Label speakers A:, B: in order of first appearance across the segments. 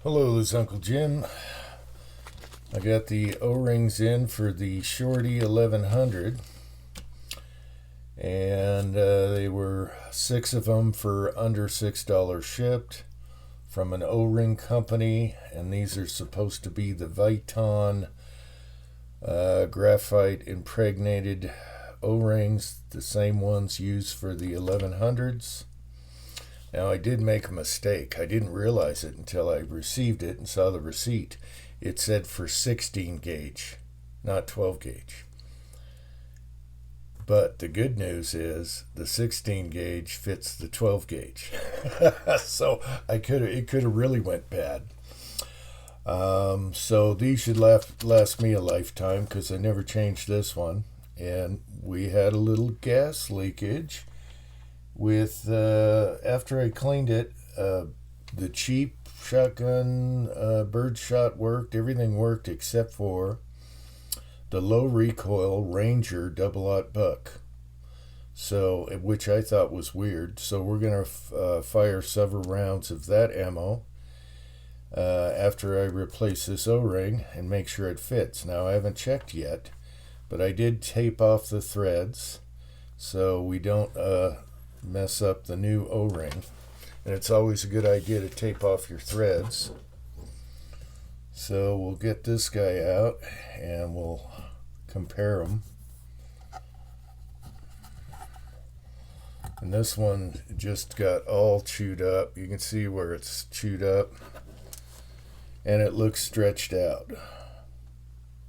A: Hello, this is Uncle Jim. I got the O-rings in for the Shorty 1100, and they were 6 of them for under $6 shipped from an O-ring company, and these are supposed to be the Viton graphite impregnated O-rings, the same ones used for the 1100s. Now, I did make a mistake. I didn't realize it until I received it and saw the receipt. It said for 16 gauge, not 12 gauge. But the good news is the 16 gauge fits the 12 gauge. So it could have really went bad. So these should last me a lifetime because I never changed this one. And we had a little gas leakage with after I cleaned it, the cheap shotgun bird shot worked. Everything worked except for the low recoil Ranger double-aught buck, so which I thought was weird. So we're gonna fire several rounds of that ammo after I replace this O-ring and make sure it fits. Now, I haven't checked yet, but I did tape off the threads so we don't mess up the new O-ring, and it's always a good idea to tape off your threads. So we'll get this guy out and we'll compare them. And this one just got all chewed up. You can see where it's chewed up and it looks stretched out.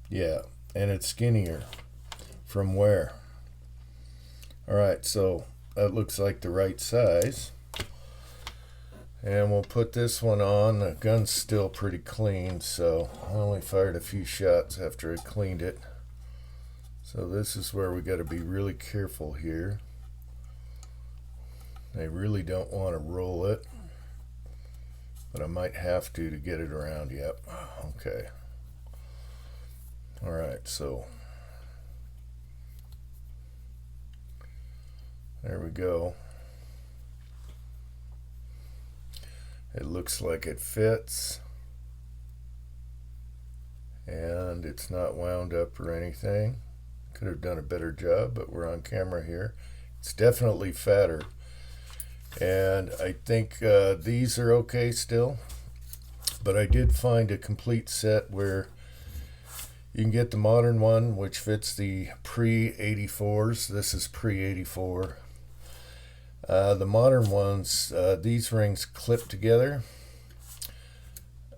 A: Yeah, and it's skinnier. From where? Alright, so that looks like the right size. And we'll put this one on. The gun's still pretty clean, so I only fired a few shots after I cleaned it. So this is where we got to be really careful here. I really don't want to roll it, but I might have to get it around. Yep. Okay. Alright, so there we go. It looks like it fits, and it's not wound up or anything. Could have done a better job, but we're on camera here. It's definitely fatter, and I think these are okay still, but I did find a complete set where you can get the modern one, which fits the pre-84s. This is pre-84. The modern ones, these rings clip together,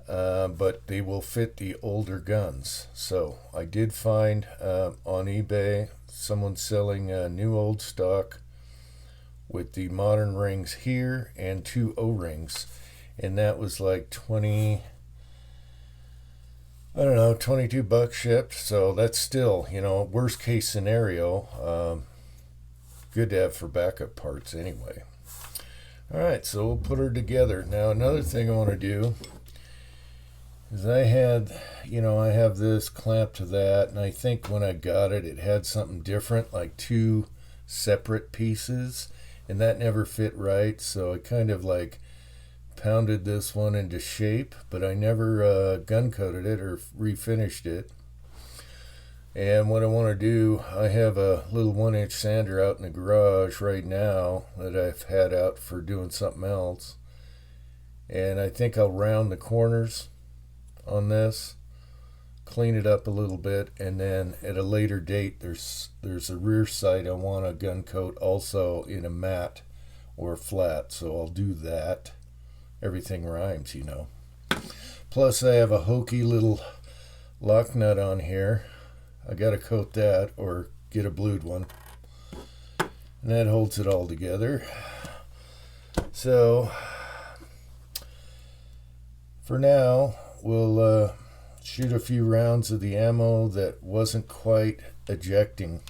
A: but they will fit the older guns. So I did find on eBay someone selling new old stock with the modern rings here and 2 O-rings, and that was like 22 bucks shipped. So that's still, worst case scenario. Good to have for backup parts anyway. Alright, so we'll put her together. Now, another thing I want to do is I have this clamped to that, and I think when I got it, it had something different, like 2 separate pieces, and that never fit right, so I kind of like pounded this one into shape, but I never gun coated it or refinished it. And what I want to do, I have a little 1-inch sander out in the garage right now that I've had out for doing something else. And I think I'll round the corners on this, clean it up a little bit, and then at a later date, there's a rear sight I want to gun coat also in a matte or flat. So I'll do that. Everything rhymes, Plus I have a hokey little lock nut on here. I gotta coat that or get a blued one, and that holds it all together. So for now, we'll shoot a few rounds of the ammo that wasn't quite ejecting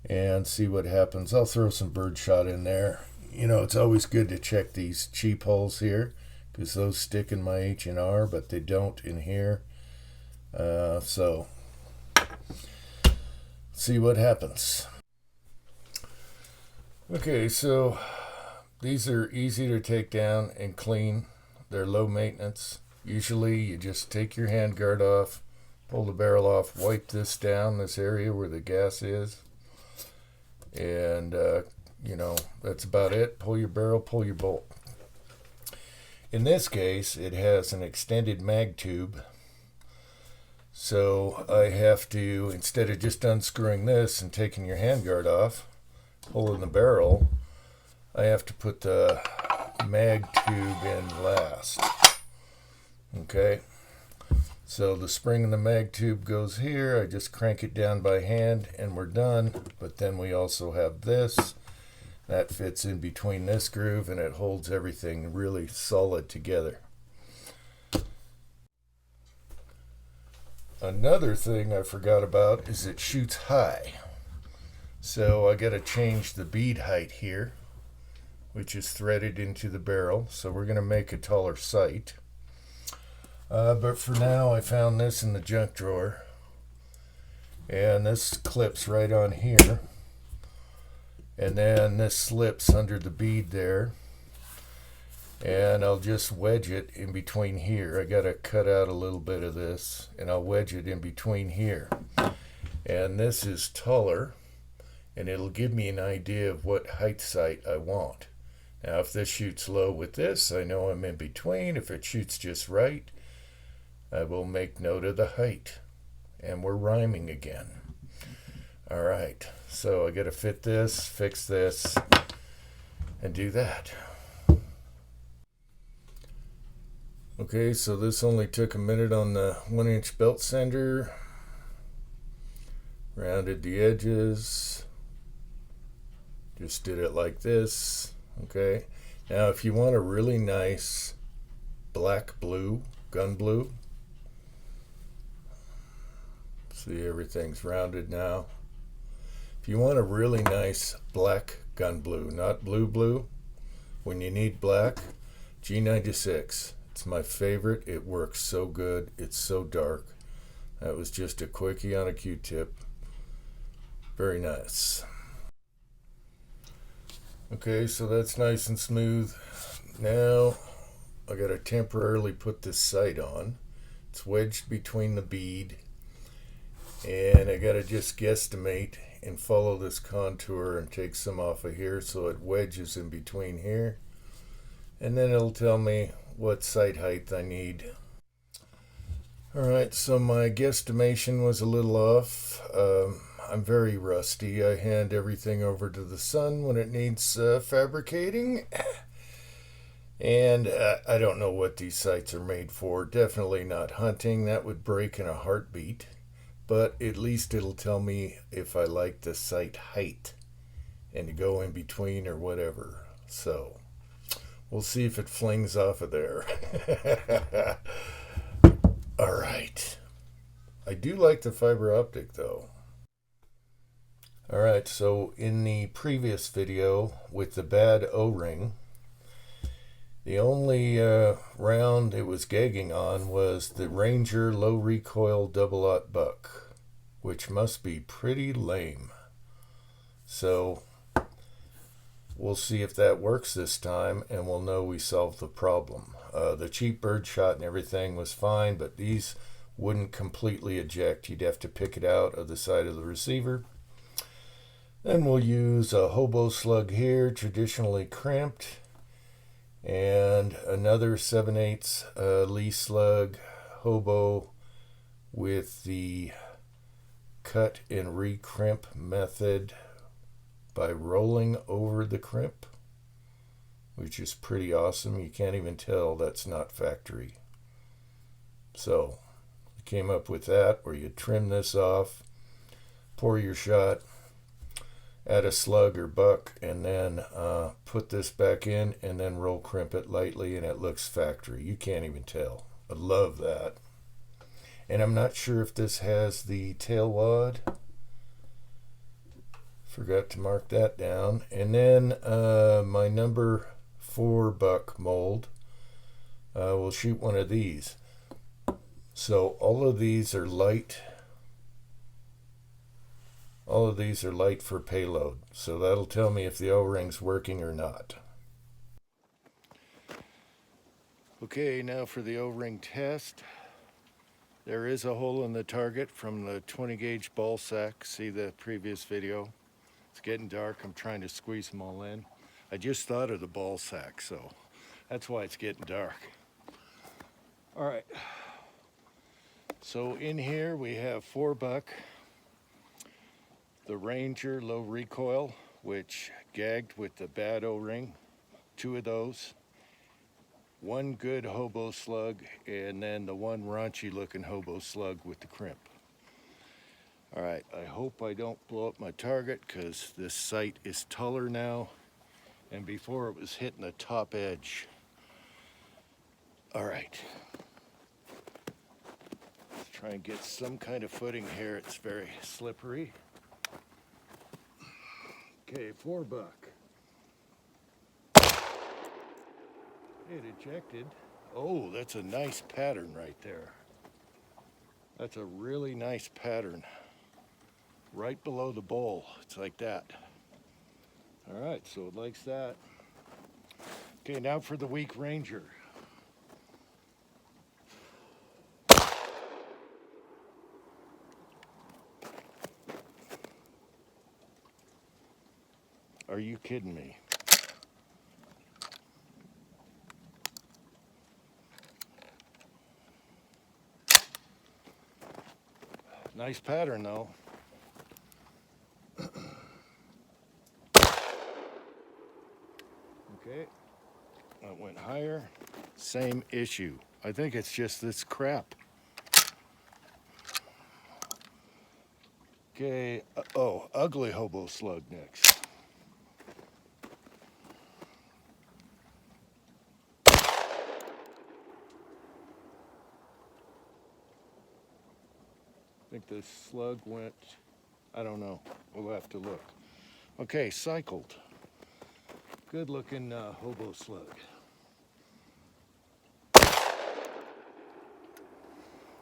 A: and see what happens. I'll throw some birdshot in there. It's always good to check these cheap holes here because those stick in my H&R, but they don't in here. So see what happens. Okay, so these are easy to take down and clean. They're low maintenance. Usually you just take your handguard off, pull the barrel off, wipe this down, this area where the gas is, and that's about it. Pull your barrel, pull your bolt. In this case, it has an extended mag tube, so I have to, instead of just unscrewing this and taking your handguard off, pulling the barrel, I have to put the mag tube in last. Okay, so the spring in the mag tube goes here. I just crank it down by hand and we're done. But then we also have this that fits in between this groove and it holds everything really solid together. Another thing I forgot about is it shoots high, so I got to change the bead height here, which is threaded into the barrel. So we're going to make a taller sight. But for now, I found this in the junk drawer, and this clips right on here, and then this slips under the bead there, and I'll just wedge it in between here. I got to cut out a little bit of this, and I'll wedge it in between here. And this is taller, and it'll give me an idea of what height sight I want. Now, if this shoots low with this, I know I'm in between. If it shoots just right, I will make note of the height. And we're rhyming again. All right, so I got to fit this, fix this, and do that. Okay, so this only took a minute on the 1-inch belt sander. Rounded the edges. Just did it like this. Okay, now if you want a really nice black blue, gun blue, see, everything's rounded now. If you want a really nice black gun blue, not blue, when you need black, G96. It's my favorite. It works so good. It's so dark. That was just a quickie on a Q-tip. Very nice. Okay, so that's nice and smooth. Now I got to temporarily put this sight on. It's wedged between the bead, and I got to just guesstimate and follow this contour and take some off of here so it wedges in between here, and then it'll tell me what sight height I need. Alright, so my guesstimation was a little off. I'm very rusty. I hand everything over to the sun when it needs fabricating. And I don't know what these sights are made for. Definitely not hunting. That would break in a heartbeat. But at least it'll tell me if I like the sight height and to go in between or whatever. So we'll see if it flings off of there. All right. I do like the fiber optic though. All right, so in the previous video with the bad O-ring, the only round it was gagging on was the Ranger low recoil double-aught buck, which must be pretty lame. So we'll see if that works this time, and we'll know we solved the problem. The cheap bird shot and everything was fine, but these wouldn't completely eject. You'd have to pick it out of the side of the receiver. Then we'll use a hobo slug here, traditionally crimped, and another 7/8 Lee slug hobo with the cut and recrimp method by rolling over the crimp, which is pretty awesome. You can't even tell that's not factory. So I came up with that, where you trim this off, pour your shot, add a slug or buck, and then put this back in and then roll crimp it lightly, and it looks factory. You can't even tell. I love that. And I'm not sure if this has the tail wad. Forgot to mark that down. And then my number 4 buck mold, we'll shoot one of these. So all of these are light. All of these are light for payload, so that'll tell me if the O-ring's working or not. Okay, now for the O-ring test. There is a hole in the target from the 20 gauge ball sack. See the previous video? It's getting dark. I'm trying to squeeze them all in. I just thought of the ball sack, so that's why it's getting dark. All right. So in here we have 4-buck, the Ranger low recoil, which gagged with the bad O-ring, 2 of those. 1 good hobo slug, and then the 1 raunchy looking hobo slug with the crimp. All right, I hope I don't blow up my target because this sight is taller now, and before it was hitting the top edge. All right, let's try and get some kind of footing here. It's very slippery. Okay, 4-buck. It ejected. Oh, that's a nice pattern right there. That's a really nice pattern. Right below the bowl. It's like that. All right, so it likes that. Okay, now for the weak Ranger. Are you kidding me? Nice pattern though. Okay, that went higher. Same issue. I think it's just this crap. Okay, oh, ugly hobo slug next. I think the slug went, I don't know, we'll have to look. Okay, cycled. Good looking hobo slug.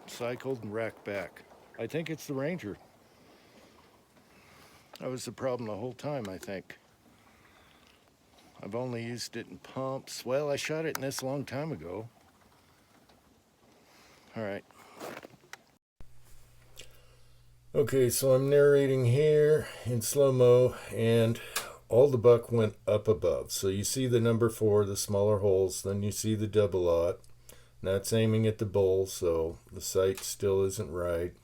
A: Cycled and racked back. I think it's the Ranger. That was the problem the whole time, I think. I've only used it in pumps. Well, I shot it in this a long time ago. All right. Okay, so I'm narrating here in slow-mo, and all the buck went up above. So you see the number 4, the smaller holes, then you see the double-aught. That's aiming at the bowl, so the sight still isn't right.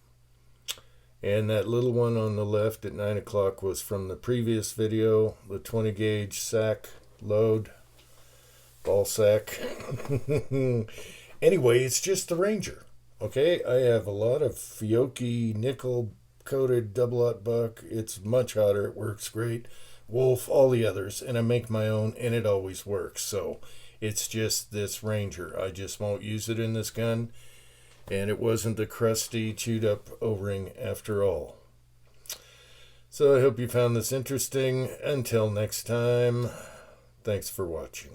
A: And that little one on the left at 9 o'clock was from the previous video, the 20 gauge sack load, ball sack. Anyway, it's just the Ranger. Okay, I have a lot of Fiocchi nickel coated double-aught buck. It's much hotter. It works great. Wolf, all the others, and I make my own, and it always works. So it's just this Ranger. I just won't use it in this gun, and it wasn't the crusty, chewed-up O-ring after all. So I hope you found this interesting. Until next time, thanks for watching.